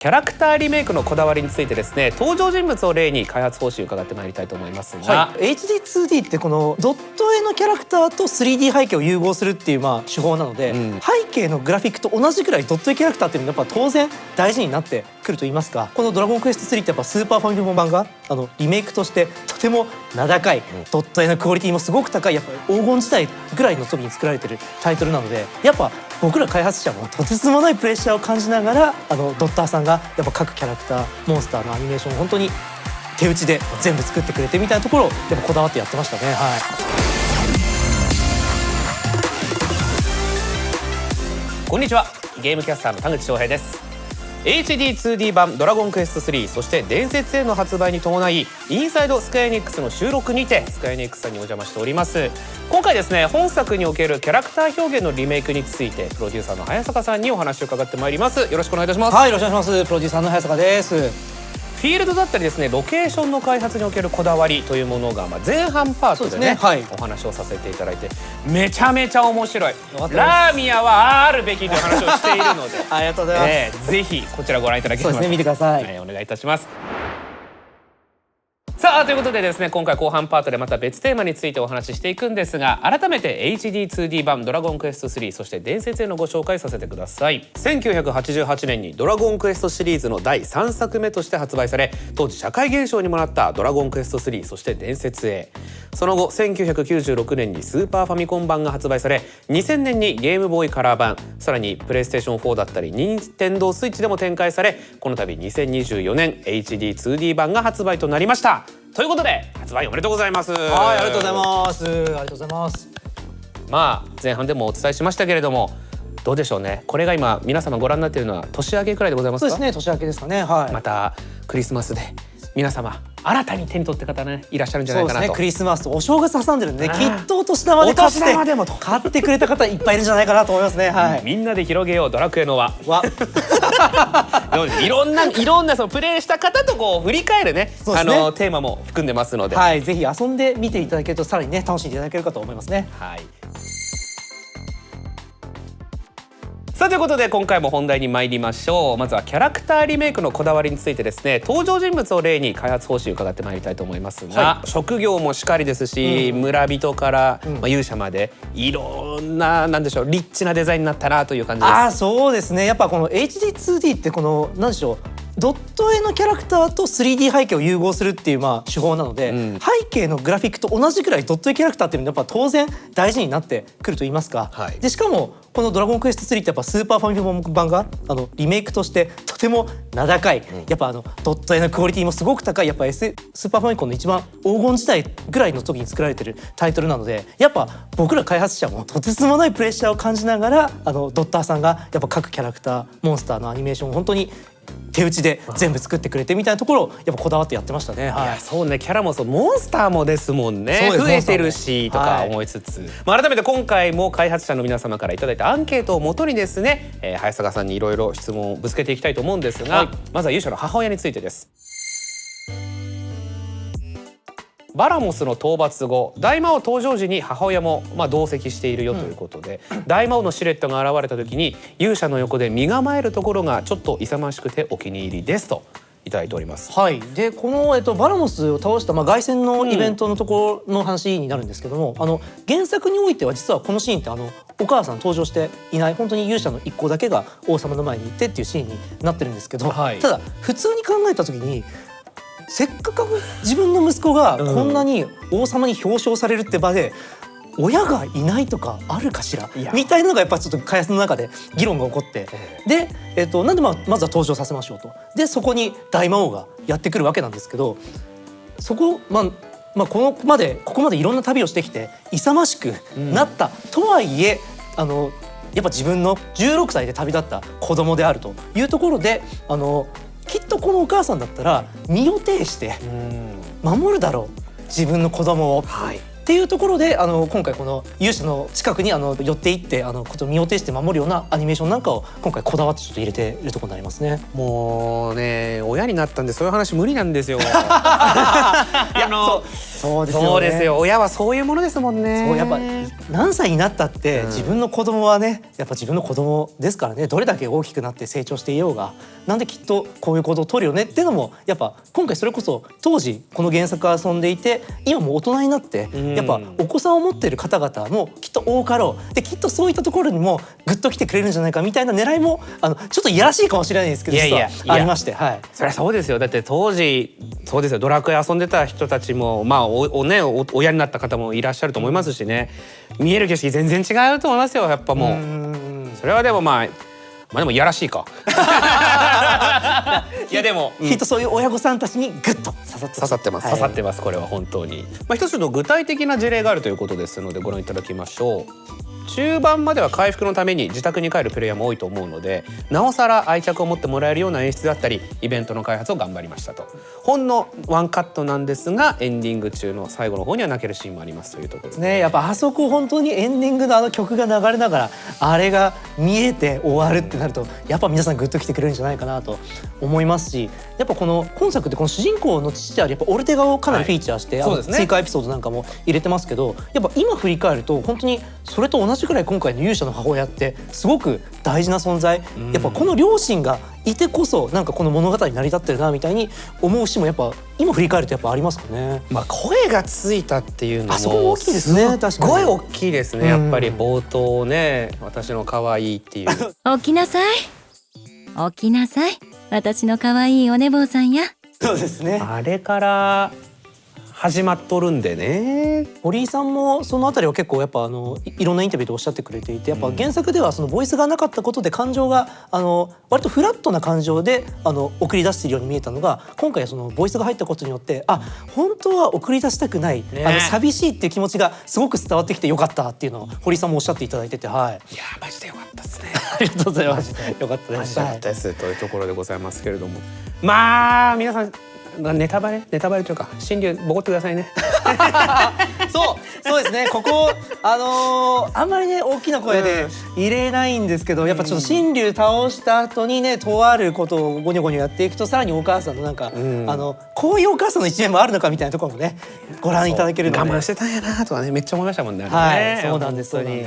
キャラクターリメイクのこだわりについてですね、登場人物を例に開発方針を伺ってまいりたいと思いますが、HD2D ってこのドット絵のキャラクターと 3D 背景を融合するっていう手法なので、背景のグラフィックと同じくらいドット絵キャラクターっていうのはやっぱ当然大事になってくると言いますか、このドラゴンクエスト3ってやっぱスーパーファミコン版がリメイクとしてとても名高い、ドット絵のクオリティもすごく高い、やっぱ黄金時代ぐらいの時に作られてるタイトルなので、やっぱ僕ら開発者もとてつもないプレッシャーを感じながらドッターさんがやっぱ各キャラクターモンスターのアニメーションを本当に手打ちで全部作ってくれてみたいなところをやっぱこだわってやってましたね。こんにちは、ゲームキャスターの田口翔平です。 HD2D 版ドラゴンクエスト3、そして伝説への発売に伴いインサイドスクエアエニックスの収録にてスクエアエニックスさんにお邪魔しております。今回ですね、本作におけるキャラクター表現のリメイクについてプロデューサーの早坂さんにお話を伺ってまいります。よろしくお願いいたします。はい、よろしくお願いします。プロデューサーの早坂です。フィールドだったりですね、ロケーションの開発におけるこだわりというものが前半パートでね、お話をさせていただいてめちゃめちゃ面白い。ラーミヤはあるべきという話をしているのでありがとうございます。ぜひこちらご覧いただければと、見てください。お願いいたします。さあ、ということでですね、今回後半パートでまた別テーマについてお話ししていくんですが、改めて HD2D 版ドラゴンクエスト3、そして伝説へのご紹介させてください。1988年にドラゴンクエストシリーズの第3作目として発売され、当時社会現象にもなったドラゴンクエスト3、そして伝説へ。その後1996年にスーパーファミコン版が発売され、2000年にゲームボーイカラー版、さらにプレイステーション4だったり任天堂スイッチでも展開され、この度2024年 HD2D 版が発売となりました。ということで発売おめでとうございます。はい、ありがとうございます。ありがとうございます。前半でもお伝えしましたけれども、どうでしょうね。これが今皆様ご覧になっているのは年明けくらいでございますか？そうですね、年明けですかね。はい。またクリスマスで皆様新たに手に取って方ね、いらっしゃるんじゃないかなと。そうですね、クリスマスとお正月挟んでるんでね、きっとお年玉で買ってくれた方いっぱいいるんじゃないかなと思いますね。はい。みんなで広げようドラクエの輪。いろんなそのプレイした方とこう振り返るね、テーマも含んでますので、はい、ぜひ遊んでみていただけるとさらにね楽しんでいただけるかと思いますね。はい。さあ、ということで今回も本題に参りましょう。まずはキャラクターリメイクのこだわりについてですね、登場人物を例に開発方針を伺ってまいりたいと思いますが、職業もしかりですし、村人から勇者までいろんな、なんでしょう、リッチなデザインになったなという感じです。そうですね。やっぱこの HD2D ってこのなんでしょう、ドット絵のキャラクターと 3D 背景を融合するっていう手法なので、背景のグラフィックと同じくらいドット絵キャラクターっていうのはやっぱ当然大事になってくると言いますか、でしかもこのドラゴンクエスト3ってやっぱスーパーファミコン版がリメイクとしてとても名高い、やっぱドット絵のクオリティもすごく高い、やっぱスーパーファミコンの一番黄金時代ぐらいの時に作られてるタイトルなので、やっぱ僕ら開発者もとてつもないプレッシャーを感じながらドッターさんがやっぱ各キャラクターモンスターのアニメーションを本当に手打ちで全部作ってくれてみたいなところをやっぱこだわってやってましたね。いや、そうね、キャラもそう、モンスターもですもんね。増えてるしとか思いつつ、改めて今回も開発者の皆様からいただいたアンケートをもとにですね、早坂さんにいろいろ質問をぶつけていきたいと思うんですが、まずは勇者の母親についてです。バラモスの討伐後、大魔王登場時に母親も同席しているよということで、大魔王のシルエットが現れた時に勇者の横で身構えるところがちょっと勇ましくてお気に入りですといただいております。はい。でこの、バラモスを倒した、凱旋のイベントのところの話になるんですけども、原作においては実はこのシーンってお母さん登場していない、本当に勇者の一行だけが王様の前に行ってっていうシーンになってるんですけど、ただ普通に考えた時にせっかく自分の息子がこんなに王様に表彰されるって場で、親がいないとかあるかしらみたいなのがやっぱちょっと開発の中で議論が起こって、で、なんでまずは登場させましょうと。でそこに大魔王がやってくるわけなんですけど、そこここまでいろんな旅をしてきて勇ましくなったとはいえ、やっぱ自分の16歳で旅立った子供であるというところで、きっとこのお母さんだったら身を挺して守るだろう、自分の子供を、っていうところで今回この勇者の近くに寄っていって身を挺して守るようなアニメーションなんかを今回こだわってちょっと入れているところになりますね。もうね、親になったんでそういう話無理なんですよ。そうですよね。そうですよ、親はそういうものですもんね。そうやっぱ何歳になったって自分の子供はねやっぱ自分の子供ですからね、どれだけ大きくなって成長していようがなんできっとこういう行動を取るよねっていうのもやっぱ今回それこそ当時この原作遊んでいて今もう大人になってやっぱお子さんを持っている方々もきっと多かろうで、きっとそういったところにもグッと来てくれるんじゃないかみたいな狙いもちょっといやらしいかもしれないですけど実はありまして、はい、そりゃそうですよ。だって当時そうですよ、ドラクエ遊んでた人たちもまあ親になった方もいらっしゃると思いますしね、見える景色全然違うと思いますよ。やっぱもうそれはでもまあでもいやらしいかいやでも、きっとそういう親御さんたちにグッと刺さってます、刺さってます。これは本当に、一つの具体的な事例があるということですのでご覧いただきましょう。中盤までは回復のために自宅に帰るプレイヤーも多いと思うので、なおさら愛着を持ってもらえるような演出だったりイベントの開発を頑張りましたと。ほんのワンカットなんですがエンディング中の最後の方には泣けるシーンもありますというところですね。やっぱあそこ本当にエンディングの曲が流れながらあれが見えて終わるってなるとやっぱ皆さんグッと来てくれるんじゃないかなと思いますし、やっぱこの今作ってこの主人公の父であるやっぱオルテガをかなりフィーチャーして、そうですね、追加エピソードなんかも入れてますけど、やっぱ今振り返ると本当にそれと同じくらい今回の勇者の母親ってすごく大事な存在、やっぱこの両親がいてこそなんかこの物語に成り立ってるなみたいに思うしもやっぱ今振り返るとやっぱありますかね。声がついたっていうのもあそこも大きいですね。確かにすごい大きいですね。やっぱり冒頭ね、私の可愛いっていう起きなさい起きなさい私の可愛いお寝坊さんや。そうですね。あれから始まっとるんでね。堀井さんもそのあたりは結構やっぱいろんなインタビューでおっしゃってくれていて、やっぱ原作ではそのボイスがなかったことで感情が割とフラットな感情で送り出しているように見えたのが、今回はそのボイスが入ったことによって本当は送り出したくない、寂しいっていう気持ちがすごく伝わってきてよかったっていうのを堀井さんもおっしゃっていただいてて、はい、いやマジでよかったですねありがとうございます。よかったです。よかったです、というところでございますけれども、まあ皆さんネタバレというか心流ボコってくださいねそうですね。ここあんまりね大きな声で入れないんですけど、やっぱちょっと神龍倒した後にねとあることをゴニョゴニョやっていくとさらにお母さんのなんか、こういうお母さんの一面もあるのかみたいなところもねご覧いただけるので、我慢してたんやなとかねめっちゃ思いましたもんね。はい、そうなんです。本当に。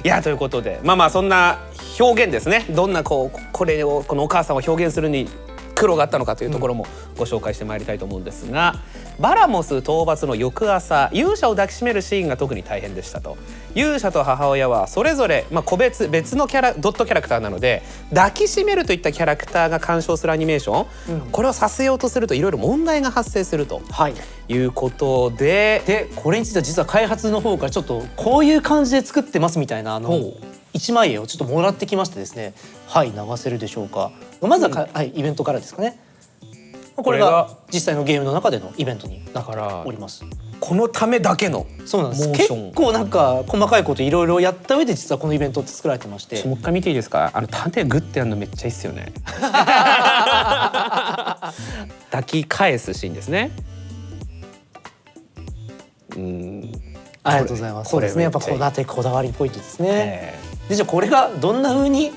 いやということでまあそんな表現ですね、どんなこのお母さんを表現するに苦労があったのかというところもご紹介してまいりたいと思うんですが、バラモス討伐の翌朝勇者を抱きしめるシーンが特に大変でしたと。勇者と母親はそれぞれ、別のドットキャラクターなので抱きしめるといったキャラクターが鑑賞するアニメーション、これをさせようとするといろいろ問題が発生すると、いうことでこれについては実は開発の方からちょっとこういう感じで作ってますみたいな一枚絵をちょっともらってきましてですね、はい流せるでしょうか。まずは、イベントからですかね。これが実際のゲームの中でのイベントになっております。このためだけのそうなんです。結構なんか細かいこといろいろやった上で実はこのイベントって作られてまして、もう一回見ていいですか。縦グッてやるのめっちゃいいっすよね抱き返すシーンですね。ありがとうございます。そうですね。やっぱこだわりポイントですね。でじゃあこれがどんな風に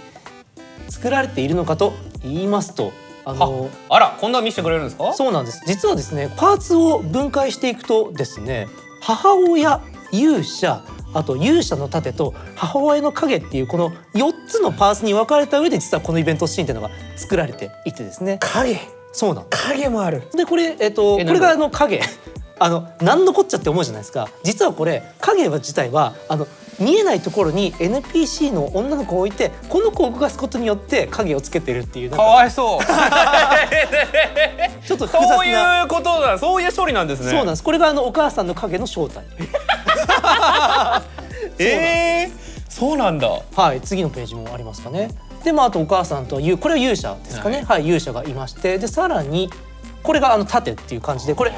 作られているのかと言いますと、あらこんな見せてくれるんですか。そうなんです。実はですねパーツを分解していくとですね、母親、勇者、あと勇者の盾と母親の影っていうこの4つのパーツに分かれた上で実はこのイベントシーンっていうのが作られていてですね。そうなんです。影もある。でこれこれが影何のこっちゃって思うじゃないですか。実はこれ影自体は見えないところに NPC の女の子を置いてこの子を動かすことによって影をつけてるっていう、かわいそうちょっと複雑なそういうことだ、そういう処理なんですね。そうなんです。これがお母さんの影の正体そうなんだ。はい、次のページもありますかね。であとお母さんとこれは勇者ですかね。はい、勇者がいまして、でさらにこれが盾っていう感じで、これ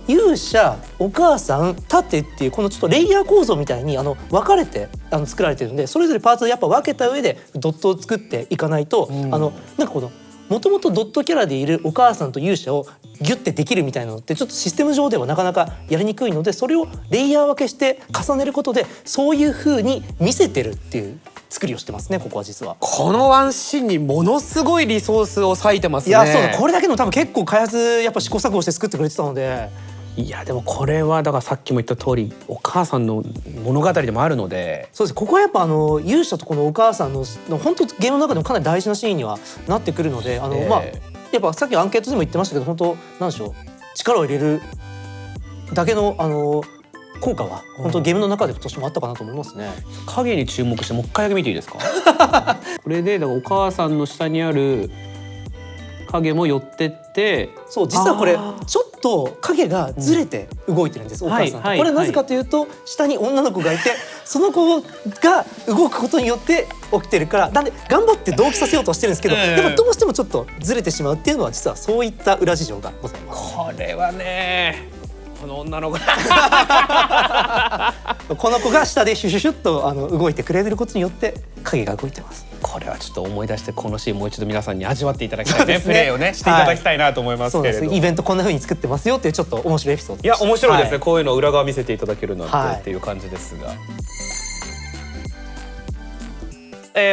勇者、お母さん、盾っていうこのちょっとレイヤー構造みたいに分かれて作られてるんで、それぞれパーツをやっぱ分けた上でドットを作っていかないと、なんかこのもともとドットキャラでいるお母さんと勇者をギュッてできるみたいなのってちょっとシステム上ではなかなかやりにくいので、それをレイヤー分けして重ねることでそういう風に見せてるっていう作りをしてますねここは実は。このワンシーンにものすごいリソースを割いてますね。いやそうだ、これだけの多分結構開発やっぱ試行錯誤して作ってくれてたので。いやでもこれはだからさっきも言った通りお母さんの物語でもあるので。そうです。ここはやっぱ勇者とこのお母さんの本当ゲームの中でもかなり大事なシーンにはなってくるので、まあやっぱさっきアンケートでも言ってましたけど、本当なんでしょう、力を入れるだけの効果は本当ゲームの中で今年もあったかなと思いますね。影に注目してもう一回だけ見ていいですか？これでだからお母さんの下にある影も寄ってって、そう実はこれちょっと影がずれて動いてるんです、お母さんと。これはなぜかというと、下に女の子がいてその子が動くことによって起きてるから、なんで頑張って同期させようとはしてるんですけど、でもどうしてもちょっとずれてしまうっていうのは実はそういった裏事情がございます。これはねこの女の子この子が下でシュシュシュッと動いてくれることによって影が動いてます。これはちょっと思い出してこのシーンもう一度皆さんに味わっていただきたいね。プレイをねしていただきたいなと思いますけれど、そうです。イベントこんな風に作ってますよっていうちょっと面白いエピソード。いや面白いですね、はい、こういうの裏側見せていただけるなんてっていう感じですが、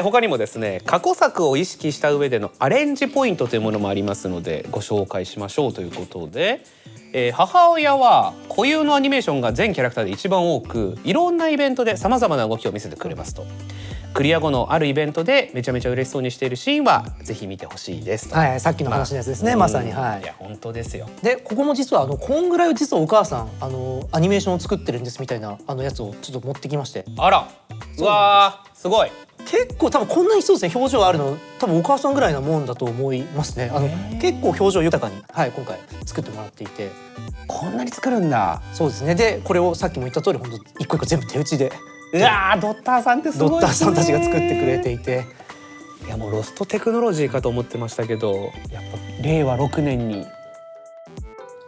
他にもですね過去作を意識した上でのアレンジポイントというものもありますのでご紹介しましょうということで、母親は固有のアニメーションが全キャラクターで一番多く、いろんなイベントでさまざまな動きを見せてくれますと。クリア後のあるイベントでめちゃめちゃ嬉しそうにしているシーンはぜひ見てほしいですと。はい、さっきの話のやつですね、まさに。はい。いや本当ですよ。でここも実はこんぐらい実はお母さんアニメーションを作ってるんですみたいなやつをちょっと持ってきまして。あら、うわーすごい。結構多分こんなにそうですね表情あるの多分お母さんぐらいなもんだと思いますね。結構表情豊かに、はい、今回作ってもらっていて。こんなに作るんだ。そうですね。でこれをさっきも言った通り本当一個一個全部手打ちで。うわードッターさんってすごいですね。ドッターさんたちが作ってくれていて。いやもうロストテクノロジーかと思ってましたけど、やっぱ令和6年に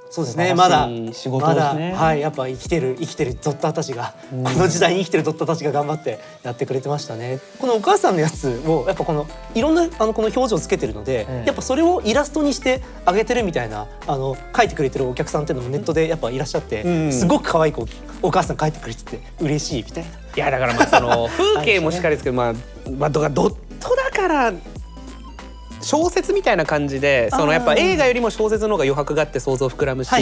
そうですね、まだ仕事ですね。はい、やっぱ生きてるドッターたちが、この時代に生きてるドッターたちが頑張ってやってくれてましたね。このお母さんのやつをやっぱこのいろんなこの表情をつけてるので、やっぱそれをイラストにしてあげてるみたいな書いてくれてるお客さんっていうのもネットでやっぱいらっしゃって、すごく可愛い子お母さん書いてくれてて嬉しいみたいな。いやだからまあその風景もしっかりですけど、まあドットだから小説みたいな感じで、そのやっぱ映画よりも小説の方が余白があって想像膨らむし、そ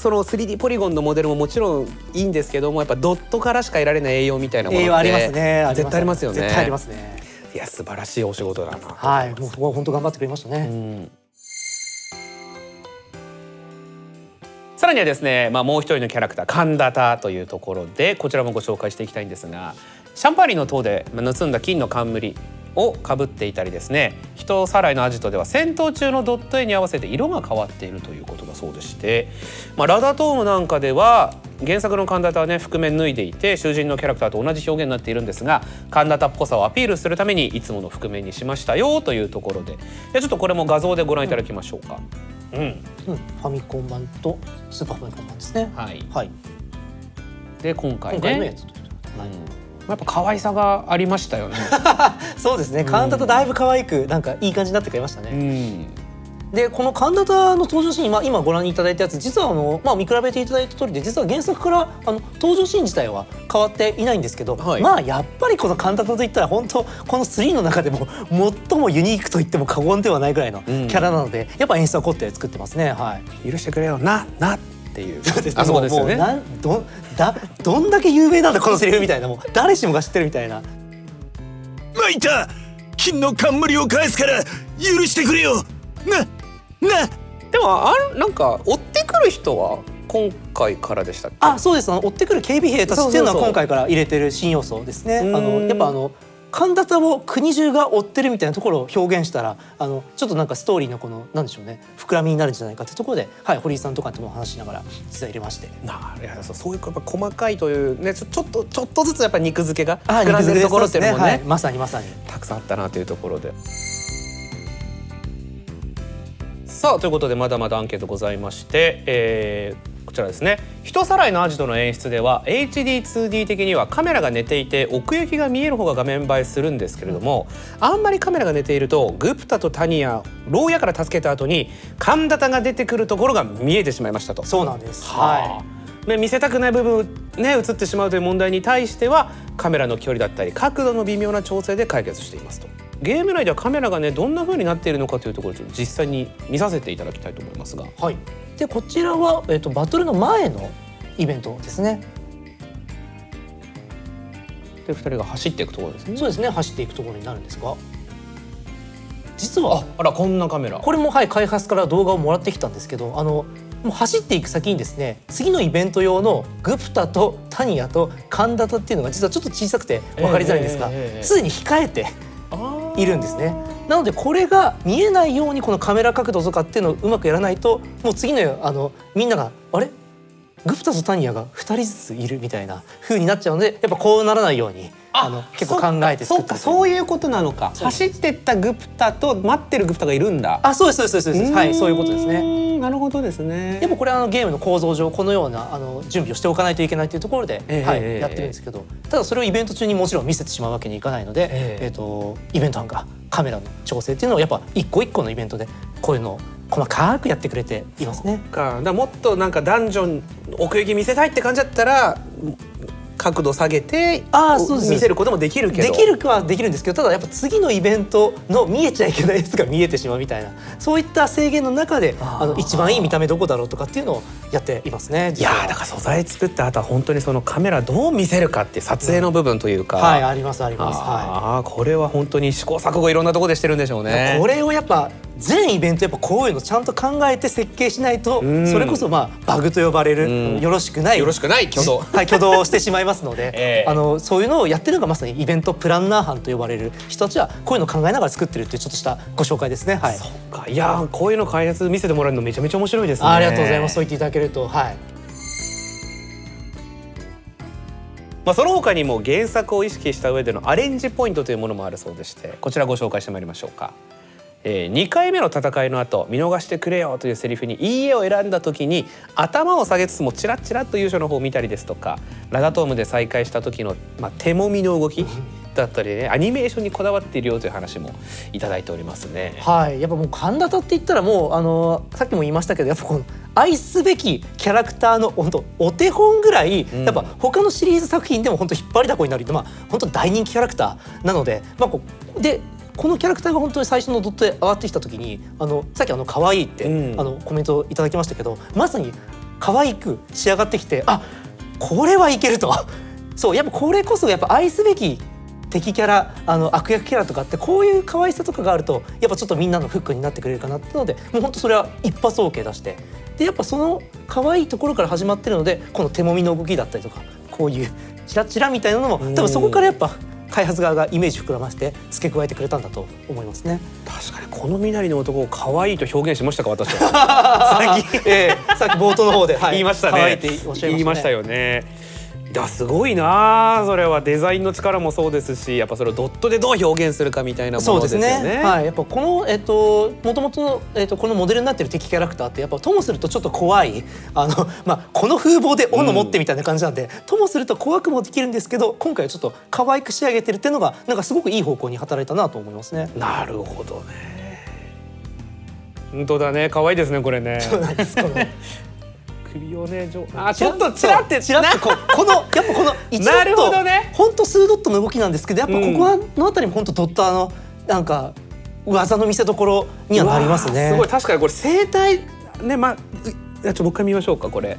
の 3D ポリゴンのモデルももちろんいいんですけども、やっぱドットからしか得られない栄養みたいなものって栄養ありますね。絶対ありますよね。絶対ありますね。いや素晴らしいお仕事だな。はい、もう本当頑張ってくれましたね。さらにはですね、もう一人のキャラクター神田田というところでこちらもご紹介していきたいんですが、シャンパーニの塔で盗んだ金の冠をかぶっていたりですね、人さらいのアジトでは戦闘中のドット絵に合わせて色が変わっているということだそうでして、ラダトームなんかでは原作の神田田はね覆面脱いでいて囚人のキャラクターと同じ表現になっているんですが、神田田っぽさをアピールするためにいつもの覆面にしましたよというところで、ちょっとこれも画像でご覧いただきましょうか。ファミコン版とスーパーファミコン版ですね。はい、はい、で今回のやつと、やっぱ可愛さがありましたよね。そうですね。神田とだいぶ可愛くなんかいい感じになってくれましたね。でこの神田の登場シーン、今ご覧いただいたやつ実は見比べていただいた通りで、実は原作から登場シーン自体は変わっていないんですけど、やっぱりこの神田といったら本当この3の中でも最もユニークと言っても過言ではないぐらいのキャラなので、やっぱ演出は凝って作ってますね。はい、許してくれよなっていう、あそこですよね。どんだけ有名なんだこのセリフみたいな、もう誰しもが知ってるみたいな。参った金の冠を返すから許してくれよな。でもなんか追ってくる人は今回からでしたっけ？そうです。追ってくる警備兵たちっていうのは今回から入れてる新要素ですね。やっぱ神田を国中が追ってるみたいなところを表現したらちょっとなんかストーリーのこのなんでしょうね、膨らみになるんじゃないかってところで、堀井さんとかとも話しながら実は入れまして。そういうやっぱ細かいというね、ちょっとずつやっぱ肉付けが膨らんでるところっていうのもね、まさにたくさんあったなというところで。さあということでまだまだアンケートございまして、こちらですね、人さらいのアジトの演出では HD2D 的にはカメラが寝ていて奥行きが見える方が画面映えするんですけれども、あんまりカメラが寝ているとグプタとタニヤ牢屋から助けた後に神田が出てくるところが見えてしまいましたと。そうなんです。ね、見せたくない部分ね映ってしまうという問題に対してはカメラの距離だったり角度の微妙な調整で解決していますと。ゲーム内ではカメラがねどんな風になっているのかというところをちょっと実際に見させていただきたいと思いますが、はい、でこちらは、バトルの前のイベントですね。で2人が走っていくところですね。そうですね、走っていくところになるんですが、実はあらこんなカメラこれも、はい、開発から動画をもらってきたんですけど、もう走っていく先にですね、次のイベント用のグプタとタニアとカンダタっていうのが実はちょっと小さくて分かりづらいんですが、すでに控えているんですね。なのでこれが見えないようにこのカメラ角度とかっていうのをうまくやらないと、もう次のみんながあれグプタとタニアが2人ずついるみたいな風になっちゃうので、やっぱこうならないように結構考えて作った。そういうことなのか。走ってったグプタと待ってるグプタがいるんだ。あ、そうですそうですそうです。はい、そういうことですね。なるほどですね。やっぱこれはゲームの構造上このような準備をしておかないといけないというところで、やってるんですけど、ただそれをイベント中にもちろん見せてしまうわけにいかないので、イベント班がカメラの調整っていうのをやっぱ一個一個のイベントでこういうのを細かくやってくれていますね。だからもっとなんかダンジョン奥行き見せたいって感じだったら角度下げて見せることもできるけど、できるはできるんですけど、ただやっぱ次のイベントの見えちゃいけないやつが見えてしまうみたいな、そういった制限の中で一番いい見た目どこだろうとかっていうのをやっていますね。いやだから素材作った後は本当にそのカメラどう見せるかっていう撮影の部分というか、はい、ありますあります。はい、これは本当に試行錯誤いろんなところでしてるんでしょうね。これをやっぱ全イベントやっぱこういうのちゃんと考えて設計しないと、それこそバグと呼ばれるよろしくない挙動はい挙動をしてしまいますので、そういうのをやってるのがまさにイベントプランナー班と呼ばれる人たちはこういうのを考えながら作ってるっていうちょっとしたご紹介ですね。はい。そっか。いやこういうの開発見せてもらえるのめちゃめちゃ面白いですね。ありがとうございます。そう言っていただけると、はい。その他にも原作を意識した上でのアレンジポイントというものもあるそうでして、こちらご紹介してまいりましょうか。2回目の戦いの後見逃してくれよというセリフにいいえを選んだ時に頭を下げつつもチラッチラッと勇者の方を見たりですとか、ラダトームで再会した時の、手もみの動きだったりね、アニメーションにこだわっているよという話もいただいておりますね。はい、やっぱもう神田って言ったらもうさっきも言いましたけど、やっぱこの愛すべきキャラクターの本当お手本ぐらい、やっぱ他のシリーズ作品でも本当引っ張りだこになる本当大人気キャラクターなので、このキャラクターが本当に最初のドットで上がってきた時にさっき可愛いって、コメントをいただきましたけど、まさに可愛く仕上がってきて、これはいけるとそうやっぱこれこそやっぱ愛すべき敵キャラ悪役キャラとかってこういう可愛さとかがあるとやっぱちょっとみんなのフックになってくれるかなってので、もう本当それは一発 OK 出して、でやっぱその可愛いところから始まってるので、この手もみの動きだったりとかこういうチラチラみたいなのも多分そこからやっぱ開発側がイメージ膨らませて付け加えてくれたんだと思いますね。確かにこの身なりの男を可愛いと表現しましたか、私はさっき冒頭の方で、言いましたね。可愛いっておっしゃいましたね。言いましたよね。すごいな、それはデザインの力もそうですし、やっぱそれをドットでどう表現するかみたいなものですよね。そうですね。はい、やっぱこのもともとのこのモデルになってる敵キャラクターってやっぱともするとちょっと怖いこの風貌で斧持ってみたいな感じなんで、ともすると怖くもできるんですけど、今回はちょっと可愛く仕上げてるっていうのがなんかすごくいい方向に働いたなと思いますね。なるほどね。本当だね、可愛いですねこれね。そうなんです首をね、ちょっとチラってこのやっぱこの1ドット、本当数ドットの動きなんですけど、やっぱここのあたりも本当ドットなんか技の見せ所にはなりますね。すごい、確かにこれ生体ね、もう一回見ましょうかこれ。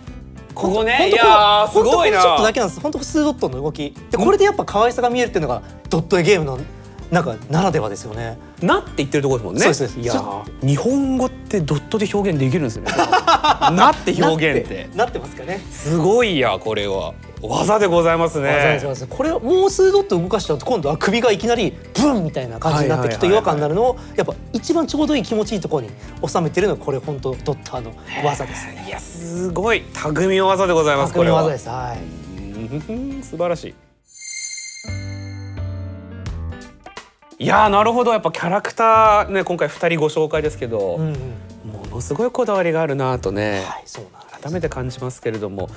ここね、いやすごいな。ちょっとだけなんです。本当数ドットの動きで、これでやっぱ可愛さが見えるっていうのがドット絵ゲームのなんかならではですよね。なって言ってるところですもんね。そうです。いや日本語ってドットで表現できるんですね。なって表現ってなってますかね。すごいや、これは技でございますね。これをもう数ドット動かしちゃうと今度は首がいきなりブンみたいな感じになってちょっと違和感になるのをやっぱ一番ちょうどいい気持ちいいところに収めてるのがこれ本当ドッターの技ですね。いやすごい匠の技でございます。匠の技です。はい。素晴らしい。いやなるほど、やっぱキャラクターね、今回2人ご紹介ですけど、ものすごいこだわりがあるなとね、改めて感じますけれども、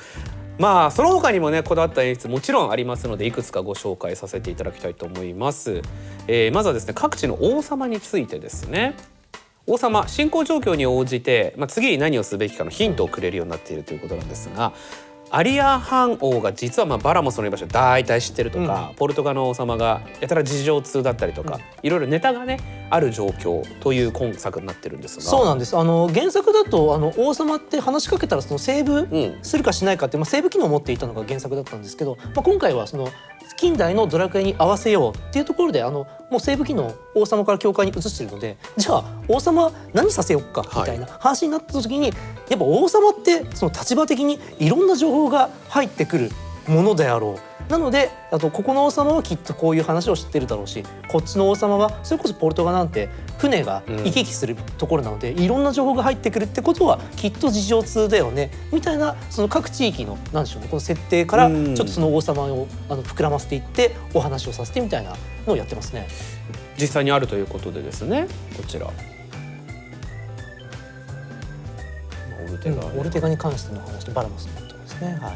その他にもねこだわった演出もちろんありますので、いくつかご紹介させていただきたいと思います。まずはですね、各地の王様についてですね。王様、進行状況に応じて、次に何をすべきかのヒントをくれるようになっているということなんですが、アリア藩王が実はバラモスの居場所を大体知ってるとか、ポルトガルの王様がやたら事情通だったりとか、いろいろネタがねある状況という今作になってるんですが。そうなんです。原作だと王様って話しかけたらそのセーブするかしないかって、セーブ機能を持っていたのが原作だったんですけど、今回はその近代のドラクエに合わせようっていうところでもうセーブ機能王様から教会に移してるので、じゃあ王様何させよっかみたいな話になった時に、やっぱ王様ってその立場的にいろんな情報が入ってくるものであろう。なのでここの王様はきっとこういう話を知ってるだろうし、こっちの王様はそれこそポルトガなんて船が行き来するところなので、いろんな情報が入ってくるってことはきっと事情通だよねみたいな、その各地域のなんでしょうね、この設定からちょっとその王様を膨らませていってお話をさせてみたいなのをやってますね。実際にあるということでですね、こちらオルテガに関しての話とバラモスのことですね。はい。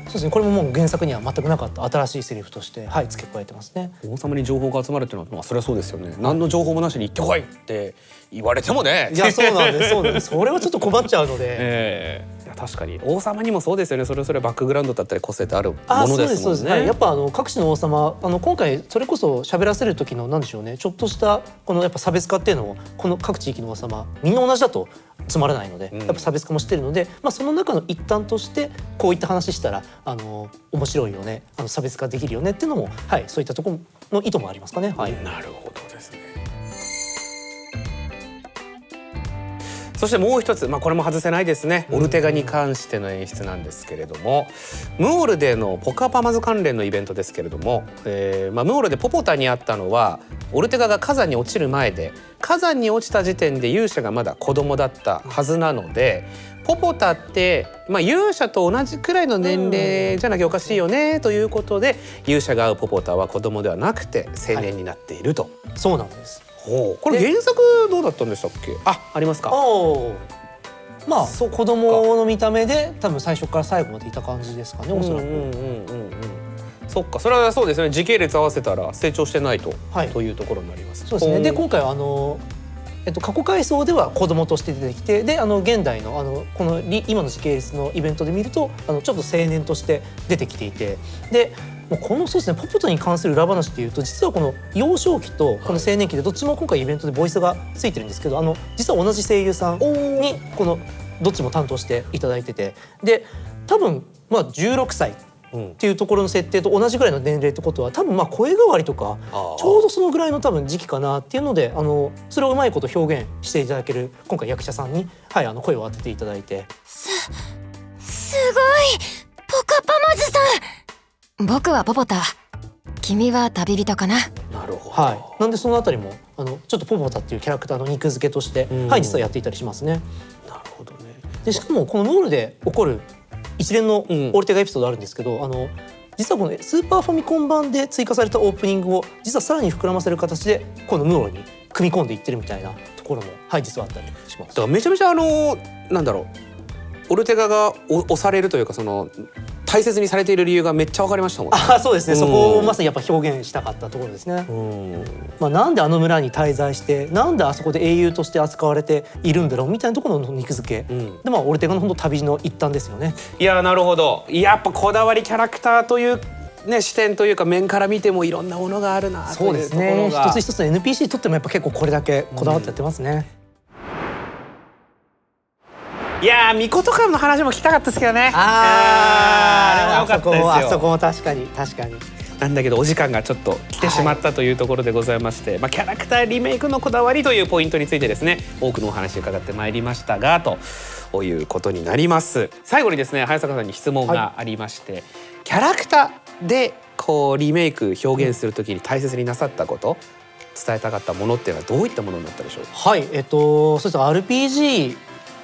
そうですね、これももう原作には全くなかった新しいセリフとして、付け加えてますね。王様に情報が集まるっていうのは、それはそうですよね。何の情報もなしに行ってこいって言われてもね。いや、そうなんです、そうなんです。それはちょっと困っちゃうので。いや確かに王様にもそうですよね。それぞれバックグラウンドだったり個性ってあるものですもんね。やっぱ各地の王様今回それこそ喋らせる時のなんでしょうね、ちょっとしたこのやっぱ差別化っていうのをこの各地域の王様みんな同じだとつまらないので、やっぱ差別化もしてるので、その中の一端としてこういった話したら面白いよね、差別化できるよねっていうのも、そういったところの意図もありますかね。なるほどですね。そしてもう一つ、これも外せないですね。オルテガに関しての演出なんですけれども、ムオルでのポカパマズ関連のイベントですけれども、ムオルでポポタにあったのはオルテガが火山に落ちる前で、火山に落ちた時点で勇者がまだ子供だったはずなので、ポポタって、勇者と同じくらいの年齢じゃなきゃおかしいよねということで、勇者が会うポポタは子供ではなくて青年になっていると。そうなんです。これ原作どうだったんでしたっけ？ありますか。そう子供の見た目で多分最初から最後までいた感じですかね、おそらく。そっか、それはそうですね。時系列合わせたら成長してないと、というところになります。そうですね。で今回は過去回想では子供として出てきて、で現代のこの今の時系列のイベントで見るとちょっと青年として出てきていて、でもうこのそうですね、ポポタに関する裏話っていうと、実はこの幼少期とこの青年期でどっちも今回イベントでボイスがついてるんですけど、実は同じ声優さんにこのどっちも担当していただいてて、で多分16歳っていうところの設定と同じぐらいの年齢ってことは、多分声変わりとかちょうどそのぐらいの多分時期かなっていうので、それをうまいこと表現していただける今回役者さんに、声を当てていただいて。すごいポカパマズさん。僕はポポタ、君は旅人かな。なるほど。なんでそのあたりもちょっとポポタっていうキャラクターの肉付けとして、実はやっていたりしますね。なるほどね。でしかもこのムールで起こる一連のオルテガエピソードあるんですけど、実はこのスーパーファミコン版で追加されたオープニングを実はさらに膨らませる形でこのムールに組み込んでいってるみたいなところも実はあったりします。だからめちゃめちゃなんだろう、オルテガが押されるというか、その大切にされている理由がめっちゃ分かりましたもんね。そうですね、そこをまさにやっぱ表現したかったところですね。なんであの村に滞在して、なんであそこで英雄として扱われているんだろうみたいなところの肉付け、でオルテガの本当旅路の一端ですよね。いや、なるほど。やっぱこだわりキャラクターという視点というか面から見てもいろんなものがあるなというところが。そうですね、一つ一つの NPC にとってもやっぱ結構これだけこだわってやってますね。いや、ミコトカの話も聞きたかったですけどね。あれも良かったですよ。あそこも確かになんだけどお時間がちょっと来てしまったというところでございまして、キャラクターリメイクのこだわりというポイントについてですね、多くのお話を伺ってまいりましたが、ということになります。最後にですね、早坂さんに質問がありまして、キャラクターでリメイク表現するときに大切になさったこと、伝えたかったものっていうのはどういったものになったでしょう。そうです。 RPG、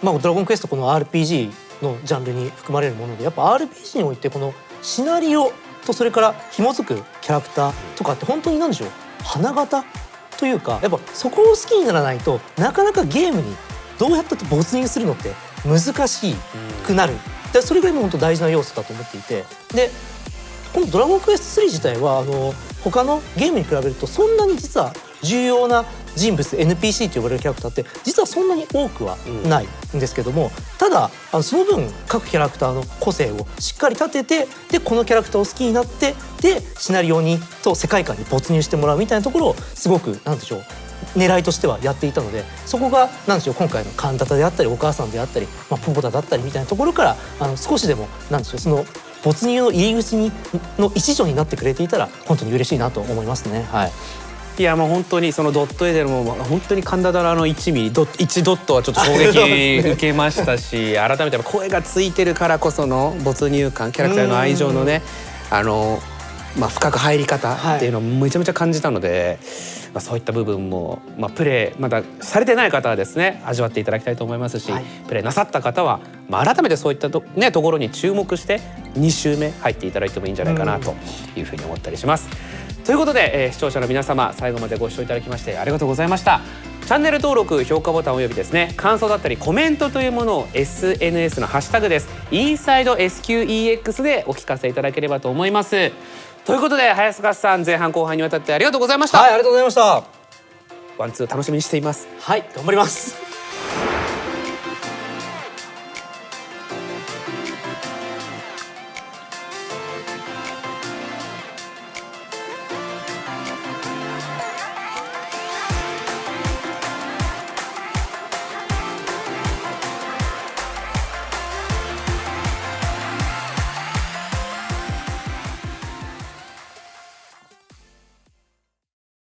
ドラゴンクエストこの RPG のジャンルに含まれるもので、やっぱ RPG においてこのシナリオとそれから紐づくキャラクターとかって本当に何でしょう、花形というか、やっぱそこを好きにならないとなかなかゲームにどうやったって没入するのって難しくなる。でそれぐらいも本当大事な要素だと思っていて、でこのドラゴンクエスト3自体は他のゲームに比べるとそんなに実は重要な人物 NPC と呼ばれるキャラクターって実はそんなに多くはないんですけども、ただその分各キャラクターの個性をしっかり立てて、でこのキャラクターを好きになって、でシナリオにと世界観に没入してもらうみたいなところをすごくなんでしょう狙いとしてはやっていたので、そこがなんでしょう今回のカンタタであったりお母さんであったり、ポポタだったりみたいなところから少しでもなんでしょうその没入の入り口の一助になってくれていたら本当に嬉しいなと思いますね。はい。いやもう本当にそのドット絵でも本当にカンダダラの1ミリ1ドットはちょっと衝撃受けましたし、改めて声がついてるからこその没入感、キャラクターの愛情のね深く入り方っていうのをめちゃめちゃ感じたので、そういった部分も、プレイまだされてない方はですね味わっていただきたいと思いますし、プレイなさった方は、改めてそういったところに注目して2周目入っていただいてもいいんじゃないかなというふうに思ったりします。ということで、視聴者の皆様最後までご視聴いただきましてありがとうございました。チャンネル登録評価ボタンおよびですね感想だったりコメントというものを SNS のハッシュタグですインサイド SQEX でお聞かせいただければと思います。ということで早坂さん前半後半にわたってありがとうございました。はい、ありがとうございました。ワンツー楽しみにしています。はい、頑張ります。